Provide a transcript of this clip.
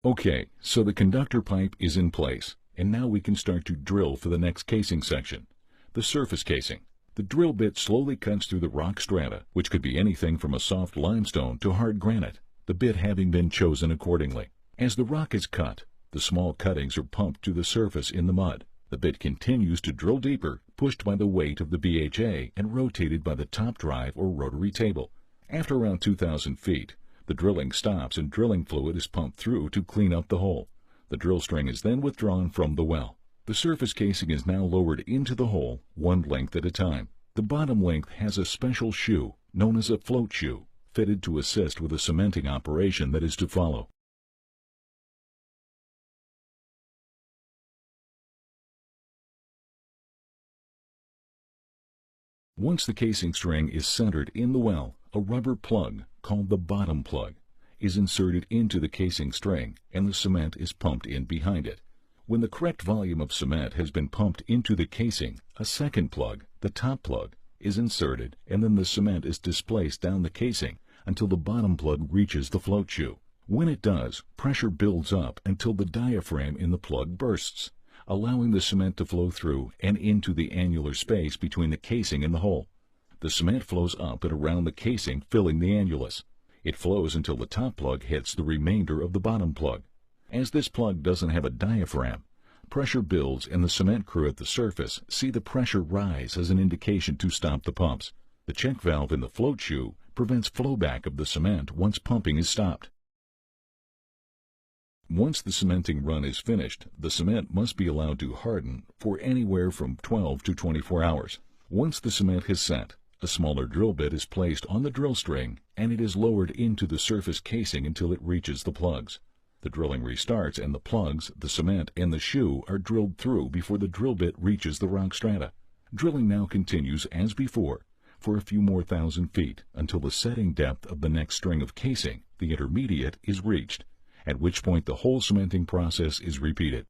Okay, so the conductor pipe is in place, and now we can start to drill for the next casing section, the surface casing. The drill bit slowly cuts through the rock strata, which could be anything from a soft limestone to hard granite, the bit having been chosen accordingly. As the rock is cut, the small cuttings are pumped to the surface in the mud. The bit continues to drill deeper, pushed by the weight of the BHA and rotated by the top drive or rotary table. After around 2,000 feet, the drilling stops and drilling fluid is pumped through to clean up the hole. The drill string is then withdrawn from the well. The surface casing is now lowered into the hole, one length at a time. The bottom length has a special shoe, known as a float shoe, fitted to assist with the cementing operation that is to follow. Once the casing string is centered in the well, a rubber plug, called the bottom plug, is inserted into the casing string and the cement is pumped in behind it. When the correct volume of cement has been pumped into the casing, a second plug, the top plug, is inserted and then the cement is displaced down the casing until the bottom plug reaches the float shoe. When it does, pressure builds up until the diaphragm in the plug bursts, allowing the cement to flow through and into the annular space between the casing and the hole. The cement flows up and around the casing, filling the annulus. It flows until the top plug hits the remainder of the bottom plug. As this plug doesn't have a diaphragm, pressure builds and the cement crew at the surface see the pressure rise as an indication to stop the pumps. The check valve in the float shoe prevents flowback of the cement once pumping is stopped. Once the cementing run is finished, the cement must be allowed to harden for anywhere from 12 to 24 hours. Once the cement has set, a smaller drill bit is placed on the drill string and it is lowered into the surface casing until it reaches the plugs. The drilling restarts and the plugs, the cement, and the shoe are drilled through before the drill bit reaches the rock strata. Drilling now continues as before for a few more thousand feet until the setting depth of the next string of casing, the intermediate, is reached, at which point the whole cementing process is repeated.